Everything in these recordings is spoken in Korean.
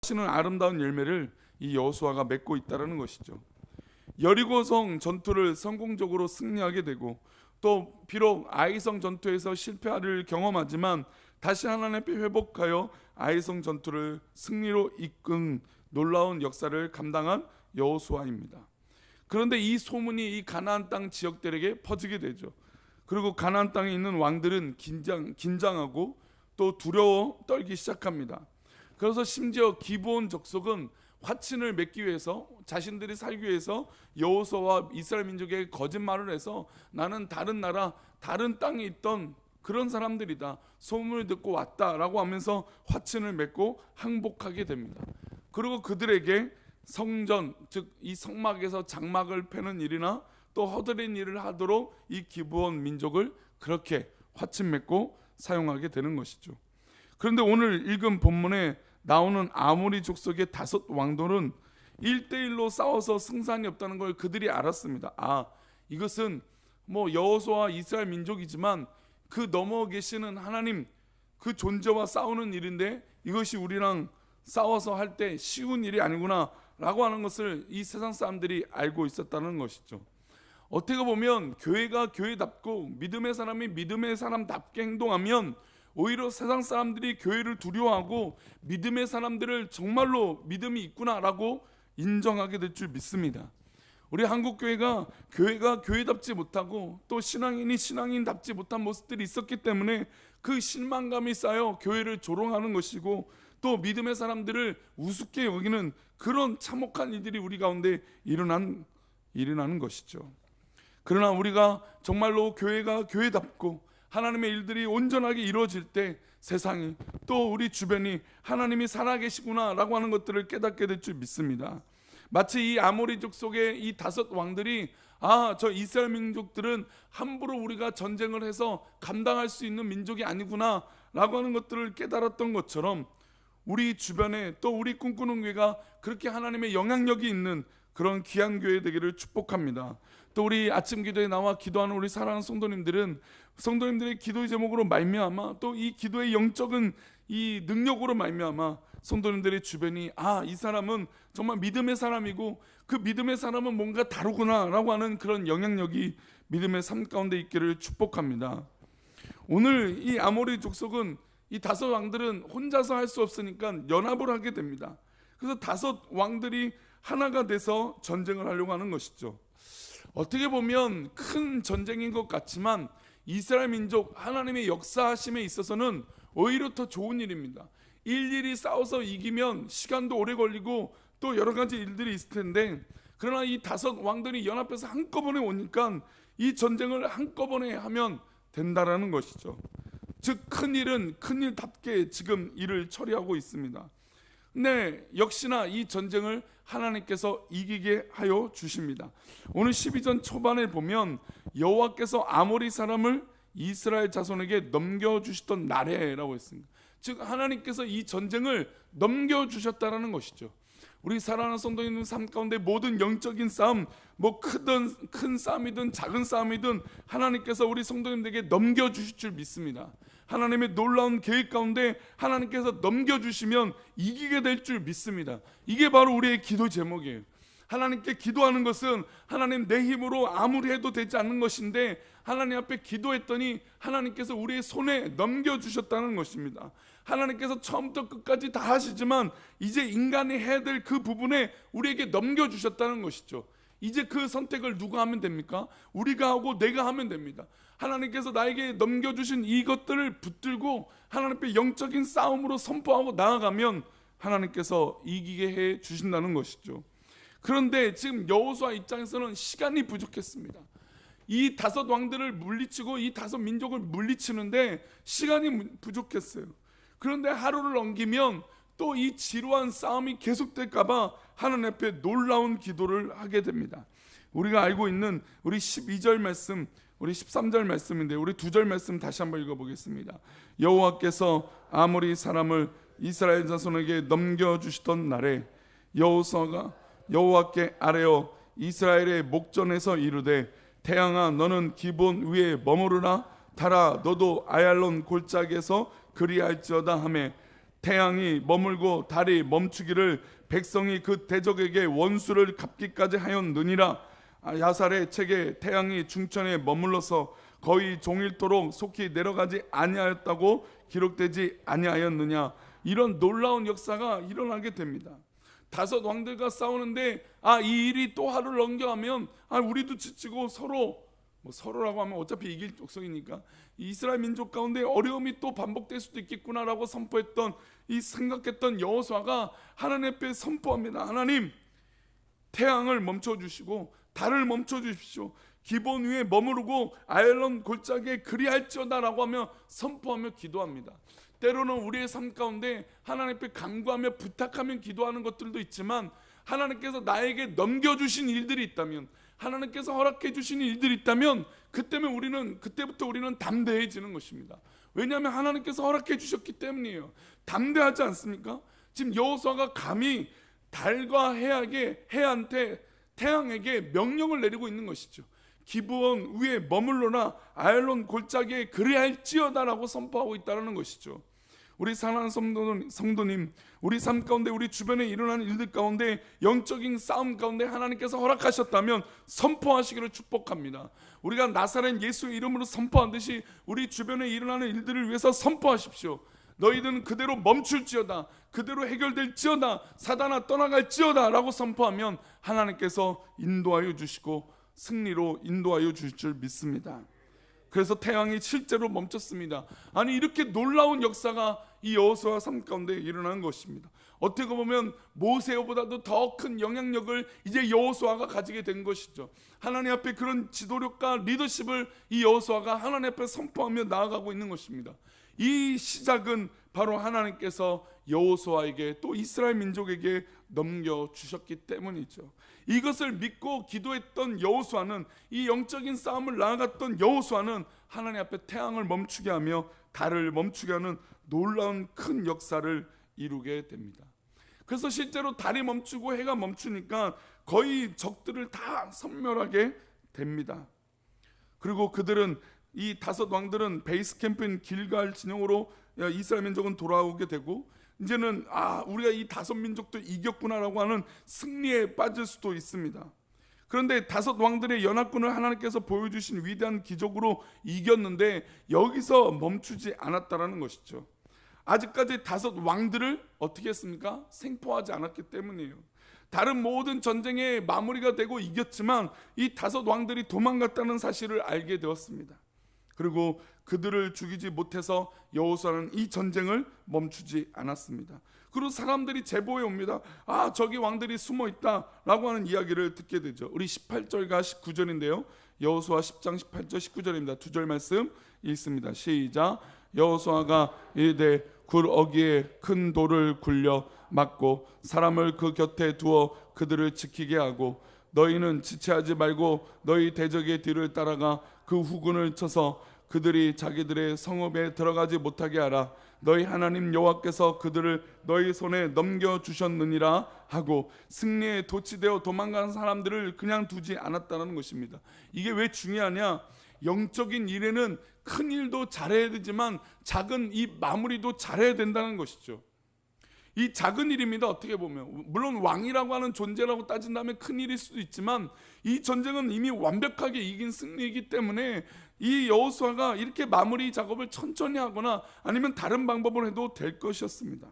하시는 아름다운 열매를 이 여호수아가 맺고 있다는 것이죠. 여리고성 전투를 성공적으로 승리하게 되고, 또 비록 아이성 전투에서 실패를 경험하지만 다시 하나님 앞에 회복하여 아이성 전투를 승리로 이끈 놀라운 역사를 감당한 여호수아입니다. 그런데 이 소문이 이 가나안 땅 지역들에게 퍼지게 되죠. 그리고 가나안 땅에 있는 왕들은 긴장하고 또 두려워 떨기 시작합니다. 그래서 심지어 기브온 족속은 화친을 맺기 위해서, 자신들이 살기 위해서 여호수아와 이스라엘 민족에게 거짓말을 해서 나는 다른 나라, 다른 땅에 있던 그런 사람들이다, 소문을 듣고 왔다라고 하면서 화친을 맺고 항복하게 됩니다. 그리고 그들에게 성전, 즉 이 성막에서 장막을 패는 일이나 또 허드렛 일을 하도록 이 기브온 민족을 그렇게 화친 맺고 사용하게 되는 것이죠. 그런데 오늘 읽은 본문에 나오는 아모리 족속의 5 왕들은 1대1로 싸워서 승산이 없다는 걸 그들이 알았습니다. 이것은 뭐 여호수아와 이스라엘 민족이지만 그 넘어 계시는 하나님, 그 존재와 싸우는 일인데 이것이 우리랑 싸워서 할 때 쉬운 일이 아니구나 라고 하는 것을 이 세상 사람들이 알고 있었다는 것이죠. 어떻게 보면 교회가 교회답고 믿음의 사람이 믿음의 사람답게 행동하면 오히려 세상 사람들이 교회를 두려워하고 믿음의 사람들을 정말로 믿음이 있구나라고 인정하게 될 줄 믿습니다. 우리 한국 교회가 교회답지 못하고 또 신앙인이 신앙인답지 못한 모습들이 있었기 때문에 그 실망감이 쌓여 교회를 조롱하는 것이고, 또 믿음의 사람들을 우습게 여기는 그런 참혹한 일들이 우리 가운데 일어나는 것이죠. 그러나 우리가 정말로 교회가 교회답고 하나님의 일들이 온전하게 이루어질 때 세상이, 또 우리 주변이 하나님이 살아계시구나 라고 하는 것들을 깨닫게 될 줄 믿습니다. 마치 이 아모리 족속의 이 5 왕들이 저 이스라엘 민족들은 함부로 우리가 전쟁을 해서 감당할 수 있는 민족이 아니구나 라고 하는 것들을 깨달았던 것처럼, 우리 주변에 또 우리 꿈꾸는 교회가 그렇게 하나님의 영향력이 있는 그런 귀한 교회 되기를 축복합니다. 또 우리 아침 기도에 나와 기도하는 우리 사랑하는 성도님들의 기도의 제목으로 말미암아, 또 이 기도의 영적인 이 능력으로 말미암아 성도님들의 주변이 이 사람은 정말 믿음의 사람이고 그 믿음의 사람은 뭔가 다르구나 라고 하는 그런 영향력이 믿음의 삶 가운데 있기를 축복합니다. 오늘 이 아모리 족속은 이 5 왕들은 혼자서 할 수 없으니까 연합을 하게 됩니다. 그래서 5 왕들이 하나가 돼서 전쟁을 하려고 하는 것이죠. 어떻게 보면 큰 전쟁인 것 같지만 이스라엘 민족 하나님의 역사하심에 있어서는 오히려 더 좋은 일입니다. 일일이 싸워서 이기면 시간도 오래 걸리고 또 여러 가지 일들이 있을 텐데, 그러나 이 5 왕들이 연합해서 한꺼번에 오니까 이 전쟁을 한꺼번에 하면 된다라는 것이죠. 즉 큰 일은 큰 일답게 지금 일을 처리하고 있습니다. 네, 역시나 이 전쟁을 하나님께서 이기게 하여 주십니다. 오늘 12전 초반에 보면 여호와께서 아모리 사람을 이스라엘 자손에게 넘겨주시던 날에라고 했습니다. 즉 하나님께서 이 전쟁을 넘겨주셨다라는 것이죠. 우리 사랑하는 성도님들 삶 가운데 모든 영적인 싸움, 뭐 큰 싸움이든 작은 싸움이든 하나님께서 우리 성도님들에게 넘겨주실 줄 믿습니다. 하나님의 놀라운 계획 가운데 하나님께서 넘겨주시면 이기게 될 줄 믿습니다. 이게 바로 우리의 기도 제목이에요. 하나님께 기도하는 것은 하나님 내 힘으로 아무리 해도 되지 않는 것인데 하나님 앞에 기도했더니 하나님께서 우리의 손에 넘겨주셨다는 것입니다. 하나님께서 처음부터 끝까지 다 하시지만 이제 인간이 해야 될 그 부분에 우리에게 넘겨주셨다는 것이죠. 이제 그 선택을 누가 하면 됩니까? 우리가 하고 내가 하면 됩니다. 하나님께서 나에게 넘겨주신 이것들을 붙들고 하나님 앞에 영적인 싸움으로 선포하고 나아가면 하나님께서 이기게 해 주신다는 것이죠. 그런데 지금 여호수아 입장에서는 시간이 부족했습니다. 이 5 왕들을 물리치고 이 5 민족을 물리치는데 시간이 부족했어요. 그런데 하루를 넘기면 또 이 지루한 싸움이 계속될까봐 하나님 앞에 놀라운 기도를 하게 됩니다. 우리가 알고 있는 우리 12절 말씀, 우리 13절 말씀인데 우리 2절 말씀 다시 한번 읽어보겠습니다. 여호와께서 아모리 사람을 이스라엘 자손에게 넘겨주시던 날에 여호수아가 여호와께 아뢰어 이스라엘의 목전에서 이르되 태양아 너는 기브온 위에 머무르라, 달아 너도 아얄론 골짜기에서 그리할지어다 하매 태양이 머물고 달이 멈추기를 백성이 그 대적에게 원수를 갚기까지 하였느니라. 야살의 책에 태양이 중천에 머물러서 거의 종일토록 속히 내려가지 아니하였다고 기록되지 아니하였느냐. 이런 놀라운 역사가 일어나게 됩니다. 다섯 왕들과 싸우는데 이 일이 또 하루를 넘겨가면 우리도 지치고 서로라고 하면 어차피 이길 족속이니까 이스라엘 민족 가운데 어려움이 또 반복될 수도 있겠구나라고 생각했던 여호수아가 하나님 앞에 선포합니다. 하나님, 태양을 멈춰주시고 달을 멈춰주십시오. 기본 위에 머무르고 아얄론 골짜기에 그리할지어다라고 하며 선포하며 기도합니다. 때로는 우리의 삶 가운데 하나님 앞에 간구하며 부탁하며 기도하는 것들도 있지만, 하나님께서 나에게 넘겨주신 일들이 있다면, 하나님께서 허락해 주신 일들이 있다면 그때부터 우리는 담대해지는 것입니다. 왜냐하면 하나님께서 허락해 주셨기 때문이에요. 담대하지 않습니까? 지금 여호수아가 감히 달과 해한테 태양에게 명령을 내리고 있는 것이죠. 기브온 위에 머물러나 아얄론 골짜기에 그리할지어다라고 선포하고 있다는 것이죠. 우리 사랑하는 성도님, 우리 삶 가운데 우리 주변에 일어나는 일들 가운데 영적인 싸움 가운데 하나님께서 허락하셨다면 선포하시기를 축복합니다. 우리가 나사렛 예수의 이름으로 선포한 듯이 우리 주변에 일어나는 일들을 위해서 선포하십시오. 너희들은 그대로 멈출지어다, 그대로 해결될지어다, 사단아 떠나갈지어다 라고 선포하면 하나님께서 인도하여 주시고 승리로 인도하여 주실 줄 믿습니다. 그래서 태양이 실제로 멈췄습니다. 이렇게 놀라운 역사가 이 여호수아 삶 가운데 일어난 것입니다. 어떻게 보면 모세보다도 더 큰 영향력을 이제 여호수아가 가지게 된 것이죠. 하나님 앞에 그런 지도력과 리더십을 이 여호수아가 하나님 앞에 선포하며 나아가고 있는 것입니다. 이 시작은 바로 하나님께서 여호수아에게 또 이스라엘 민족에게 넘겨주셨기 때문이죠. 이것을 믿고 기도했던 여호수아는, 이 영적인 싸움을 나아갔던 여호수아는 하나님 앞에 태양을 멈추게 하며 달을 멈추게 하는 놀라운 큰 역사를 이루게 됩니다. 그래서 실제로 달이 멈추고 해가 멈추니까 거의 적들을 다 섬멸하게 됩니다. 그리고 이 다섯 왕들은 베이스 캠프인 길갈 진영으로 이스라엘 민족은 돌아오게 되고, 이제는 우리가 이 다섯 민족도 이겼구나라고 하는 승리에 빠질 수도 있습니다. 그런데 다섯 왕들의 연합군을 하나님께서 보여주신 위대한 기적으로 이겼는데 여기서 멈추지 않았다라는 것이죠. 아직까지 다섯 왕들을 어떻게 했습니까? 생포하지 않았기 때문이에요. 다른 모든 전쟁에 마무리가 되고 이겼지만 이 다섯 왕들이 도망갔다는 사실을 알게 되었습니다. 그리고 그들을 죽이지 못해서 여호수아는 이 전쟁을 멈추지 않았습니다. 그리고 사람들이 제보해 옵니다. 저기 왕들이 숨어 있다라고 하는 이야기를 듣게 되죠. 우리 18절과 19절인데요. 여호수아 10장 18절 19절입니다. 두 절 말씀 읽습니다. 시작. 여호수아가 이르되 굴 어귀에 큰 돌을 굴려 막고 사람을 그 곁에 두어 그들을 지키게 하고, 너희는 지체하지 말고 너희 대적의 뒤를 따라가 그 후군을 쳐서 그들이 자기들의 성읍에 들어가지 못하게 하라. 너희 하나님 여호와께서 그들을 너희 손에 넘겨주셨느니라 하고, 승리에 도취되어 도망가는 사람들을 그냥 두지 않았다는 것입니다. 이게 왜 중요하냐? 영적인 일에는 큰 일도 잘해야 되지만 작은 이 마무리도 잘해야 된다는 것이죠. 이 작은 일입니다. 어떻게 보면 물론 왕이라고 하는 존재라고 따진다면 큰 일일 수도 있지만, 이 전쟁은 이미 완벽하게 이긴 승리이기 때문에 이 여호수아가 이렇게 마무리 작업을 천천히 하거나 아니면 다른 방법을 해도 될 것이었습니다.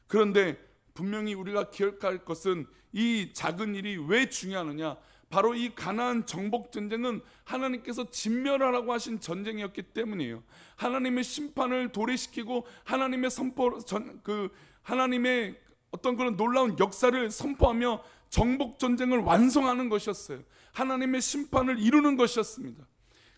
그런데 분명히 우리가 기억할 것은 이 작은 일이 왜 중요하느냐? 바로 이 가나안 정복 전쟁은 하나님께서 진멸하라고 하신 전쟁이었기 때문이에요. 하나님의 심판을 도래시키고 하나님의 하나님의 어떤 그런 놀라운 역사를 선포하며 정복 전쟁을 완성하는 것이었어요. 하나님의 심판을 이루는 것이었습니다.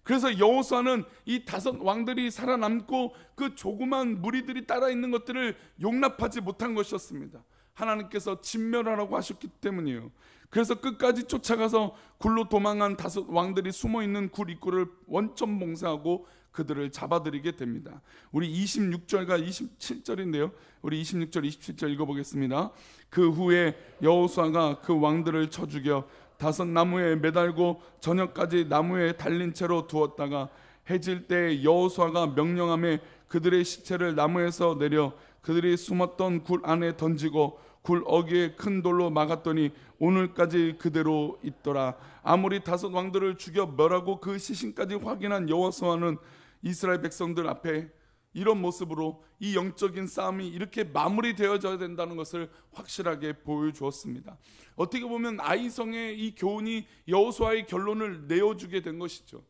그래서 여호수아는 이 다섯 왕들이 살아남고 그 조그만 무리들이 따라 있는 것들을 용납하지 못한 것이었습니다. 하나님께서 진멸하라고 하셨기 때문이에요. 그래서 끝까지 쫓아가서 굴로 도망한 다섯 왕들이 숨어있는 굴 입구를 원점 봉쇄하고 그들을 잡아들이게 됩니다. 우리 26절과 27절인데요. 우리 26절 27절 읽어보겠습니다. 그 후에 여호수아가 그 왕들을 쳐 죽여 다섯 나무에 매달고 저녁까지 나무에 달린 채로 두었다가 해질 때 여호수아가 명령하며 그들의 시체를 나무에서 내려 그들이 숨었던 굴 안에 던지고 굴 어귀에 큰 돌로 막았더니 오늘까지 그대로 있더라. 아모리 다섯 왕들을 죽여 멸하고 그 시신까지 확인한 여호수아는 이스라엘 백성들 앞에 이런 모습으로 이 영적인 싸움이 이렇게 마무리되어져야 된다는 것을 확실하게 보여주었습니다. 어떻게 보면 아이성의 이 교훈이 여호수아의 결론을 내어주게 된 것이죠.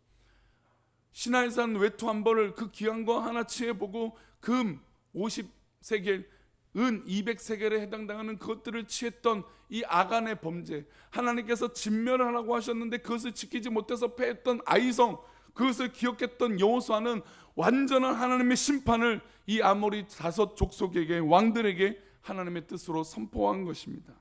시나이산 외투 한 벌을 그 귀한 거 하나 취해보고 금 50세겔, 은 200세겔에 해당당하는 그것들을 취했던 이 아간의 범죄, 하나님께서 진멸하라고 하셨는데 그것을 지키지 못해서 패했던 아이성, 그것을 기억했던 여호수아는 완전한 하나님의 심판을 이 아모리 다섯 족속에게, 왕들에게 하나님의 뜻으로 선포한 것입니다.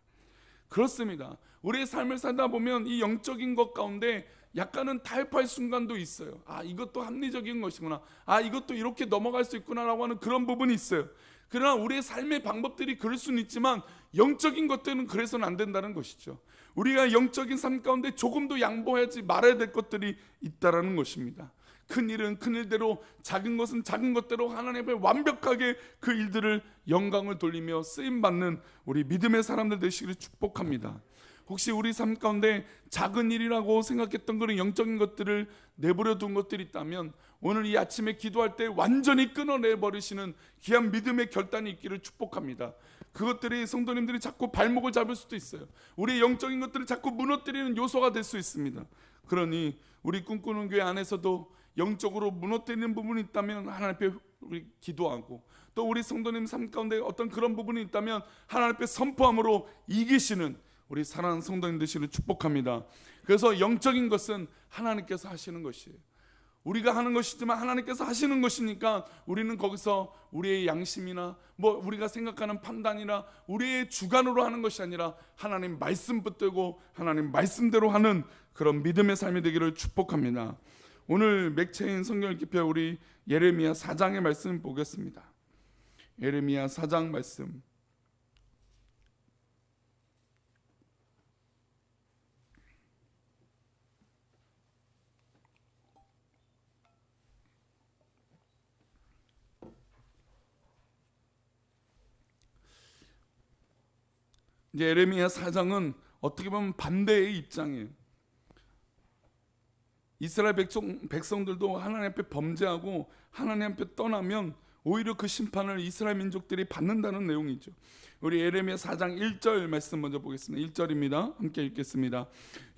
그렇습니다. 우리의 삶을 살다 보면 이 영적인 것 가운데 약간은 타협할 순간도 있어요. 아, 이것도 합리적인 것이구나, 아, 이것도 이렇게 넘어갈 수 있구나라고 하는 그런 부분이 있어요. 그러나 우리의 삶의 방법들이 그럴 수는 있지만 영적인 것들은 그래서는 안 된다는 것이죠. 우리가 영적인 삶 가운데 조금도 양보하지 말아야 될 것들이 있다라는 것입니다. 큰 일은 큰 일대로, 작은 것은 작은 것대로 하나님 앞에 완벽하게 그 일들을 영광을 돌리며 쓰임받는 우리 믿음의 사람들 되시기를 축복합니다. 혹시 우리 삶 가운데 작은 일이라고 생각했던 그런 영적인 것들을 내버려 둔 것들이 있다면 오늘 이 아침에 기도할 때 완전히 끊어내버리시는 귀한 믿음의 결단이 있기를 축복합니다. 그것들이 성도님들이 자꾸 발목을 잡을 수도 있어요. 우리의 영적인 것들을 자꾸 무너뜨리는 요소가 될 수 있습니다. 그러니 우리 꿈꾸는 교회 안에서도 영적으로 무너뜨리는 부분이 있다면 하나님 앞에 우리 기도하고, 또 우리 성도님 삶 가운데 어떤 그런 부분이 있다면 하나님 앞에 선포함으로 이기시는 우리 사랑하는 성도님 되시기를 축복합니다. 그래서 영적인 것은 하나님께서 하시는 것이에요. 우리가 하는 것이지만 하나님께서 하시는 것이니까 우리는 거기서 우리의 양심이나 우리가 생각하는 판단이나 우리의 주관으로 하는 것이 아니라 하나님 말씀 붙들고 하나님 말씀대로 하는 그런 믿음의 삶이 되기를 축복합니다. 오늘 맥체인 성경을 깊여 우리 예레미야 4장의 말씀 보겠습니다. 예레미야 4장 말씀. 이제 예레미야 4장은 어떻게 보면 반대의 입장이에요. 이스라엘 백성들도 하나님 앞에 범죄하고 하나님 앞에 떠나면 오히려 그 심판을 이스라엘 민족들이 받는다는 내용이죠. 우리 예레미야 4장 1절 말씀 먼저 보겠습니다. 1절입니다. 함께 읽겠습니다.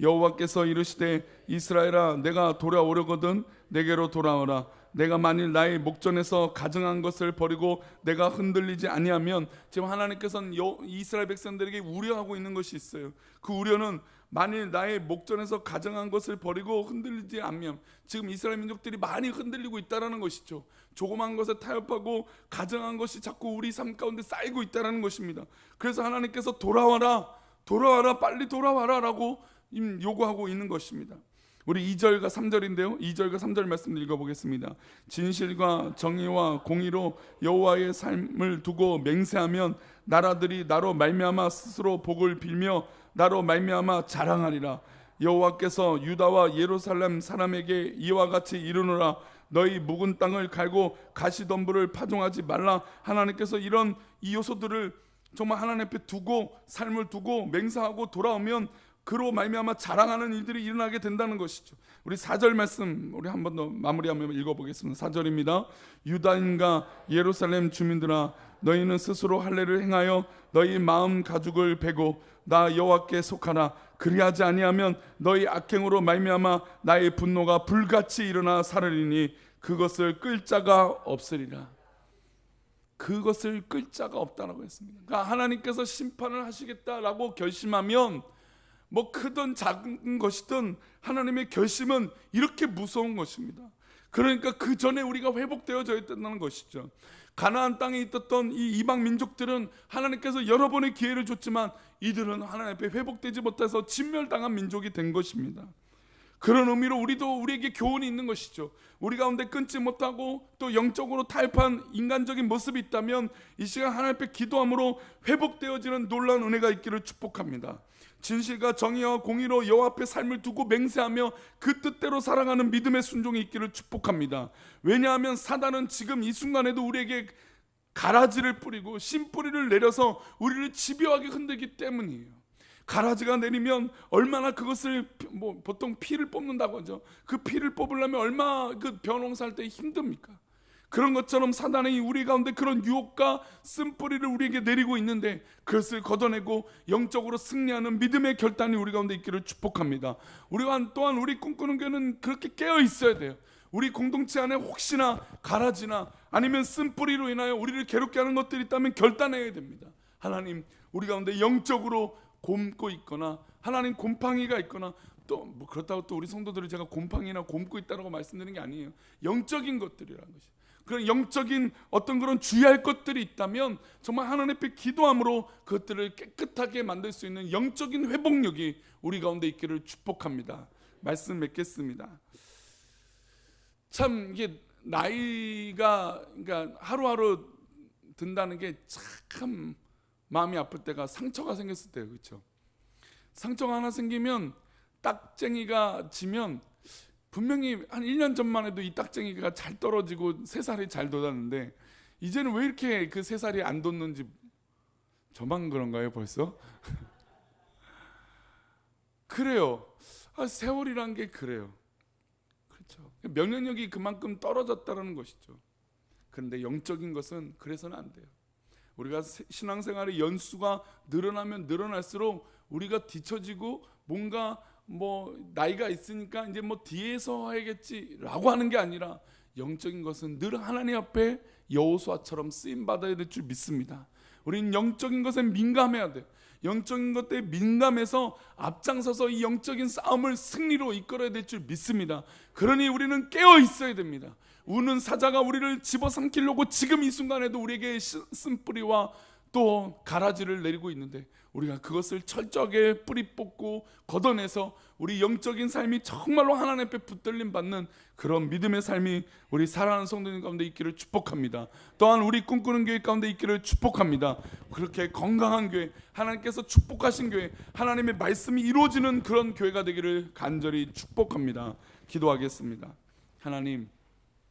여호와께서 이르시되 이스라엘아, 내가 돌아오려거든 내게로 돌아오라. 내가 만일 나의 목전에서 가증한 것을 버리고 내가 흔들리지 아니하면, 지금 하나님께서는 이스라엘 백성들에게 우려하고 있는 것이 있어요. 그 우려는 만일 나의 목전에서 가증한 것을 버리고 흔들리지 않으면, 지금 이스라엘 민족들이 많이 흔들리고 있다는 것이죠. 조그만 것에 타협하고 가증한 것이 자꾸 우리 삶 가운데 쌓이고 있다는 것입니다. 그래서 하나님께서 돌아와라, 돌아와라, 빨리 돌아와라 라고 요구하고 있는 것입니다. 우리 2절과 3절인데요 2절과 3절 말씀 읽어보겠습니다. 진실과 정의와 공의로 여호와의 삶을 두고 맹세하면 나라들이 나로 말미암아 스스로 복을 빌며 나로 말미암아 자랑하리라. 여호와께서 유다와 예루살렘 사람에게 이와 같이 이르노라. 너희 묵은 땅을 갈고 가시덤불을 파종하지 말라. 하나님께서 이런 이 요소들을 정말 하나님 앞에 두고 삶을 두고 맹세하고 돌아오면 그로 말미암아 자랑하는 일들이 일어나게 된다는 것이죠. 우리 4절 말씀 우리 한 번 더 마무리하며 읽어보겠습니다. 4절입니다. 유다인과 예루살렘 주민들아, 너희는 스스로 할례를 행하여 너희 마음 가죽을 베고 나 여호와께 속하라. 그리하지 아니하면 너희 악행으로 말미암아 나의 분노가 불같이 일어나 사르리니 그것을 끌 자가 없으리라. 그것을 끌 자가 없다라고 했습니다. 그러니까 하나님께서 심판을 하시겠다라고 결심하면 크든 작은 것이든 하나님의 결심은 이렇게 무서운 것입니다. 그러니까 그 전에 우리가 회복되어져야 된다는 것이죠. 가나안 땅에 있었던 이 이방 민족들은 하나님께서 여러 번의 기회를 줬지만 이들은 하나님 앞에 회복되지 못해서 진멸당한 민족이 된 것입니다. 그런 의미로 우리에게 교훈이 있는 것이죠. 우리 가운데 끊지 못하고 또 영적으로 타협한 인간적인 모습이 있다면 이 시간 하나님 앞에 기도함으로 회복되어지는 놀라운 은혜가 있기를 축복합니다. 진실과 정의와 공의로 여호와 앞에 삶을 두고 맹세하며 그 뜻대로 살아가는 믿음의 순종이 있기를 축복합니다. 왜냐하면 사단은 지금 이 순간에도 우리에게 가라지를 뿌리고 씨뿌리를 내려서 우리를 집요하게 흔들기 때문이에요. 가라지가 내리면 얼마나 그것을 보통 피를 뽑는다고 하죠. 그 피를 뽑으려면 얼마 그 벼농사할 때 힘듭니까? 그런 것처럼 사단이 우리 가운데 그런 유혹과 쓴뿌리를 우리에게 내리고 있는데 그것을 걷어내고 영적으로 승리하는 믿음의 결단이 우리 가운데 있기를 축복합니다. 우리가 또한 우리 꿈꾸는 교회는 그렇게 깨어 있어야 돼요. 우리 공동체 안에 혹시나 가라지나 아니면 쓴뿌리로 인하여 우리를 괴롭게 하는 것들이 있다면 결단해야 됩니다. 하나님, 우리 가운데 영적으로 곪고 있거나 하나님 곰팡이가 있거나 또 뭐 그렇다고 또 우리 성도들을 제가 곰팡이나 곪고 있다고 말씀드리는 게 아니에요. 영적인 것들이라는 것이. 그런 영적인 어떤 그런 주의할 것들이 있다면 정말 하나님 앞에 기도함으로 그것들을 깨끗하게 만들 수 있는 영적인 회복력이 우리 가운데 있기를 축복합니다. 말씀 맺겠습니다. 참 이게 나이가 그러니까 하루하루 든다는 게 참 마음이 아플 때가 상처가 생겼을 때예요. 그렇죠? 상처가 하나 생기면 딱쟁이가 지면 분명히 한 1년 전만 해도 이 딱쟁이가 잘 떨어지고 새살이 잘 돋았는데 이제는 왜 이렇게 그 새살이 안 돋는지 저만 그런가요 벌써? 그래요. 세월이란 게 그래요. 그렇죠. 면역력이 그만큼 떨어졌다는 것이죠. 그런데 영적인 것은 그래서는 안 돼요. 우리가 신앙생활의 연수가 늘어나면 늘어날수록 우리가 뒤처지고 뭔가 나이가 있으니까 이제 뒤에서 해야겠지라고 하는 게 아니라 영적인 것은 늘 하나님 앞에 여호수아처럼 쓰임 받아야 될 줄 믿습니다. 우리는 영적인 것에 민감해야 돼요. 영적인 것에 민감해서 앞장서서 이 영적인 싸움을 승리로 이끌어야 될 줄 믿습니다. 그러니 우리는 깨어 있어야 됩니다. 우는 사자가 우리를 집어삼키려고 지금 이 순간에도 우리에게 쓴뿌리와 또 가라지를 내리고 있는데 우리가 그것을 철저하게 뿌리 뽑고 걷어내서 우리 영적인 삶이 정말로 하나님 앞에 붙들림 받는 그런 믿음의 삶이 우리 사랑하는 성도님 가운데 있기를 축복합니다. 또한 우리 꿈꾸는 교회 가운데 있기를 축복합니다. 그렇게 건강한 교회, 하나님께서 축복하신 교회, 하나님의 말씀이 이루어지는 그런 교회가 되기를 간절히 축복합니다. 기도하겠습니다. 하나님,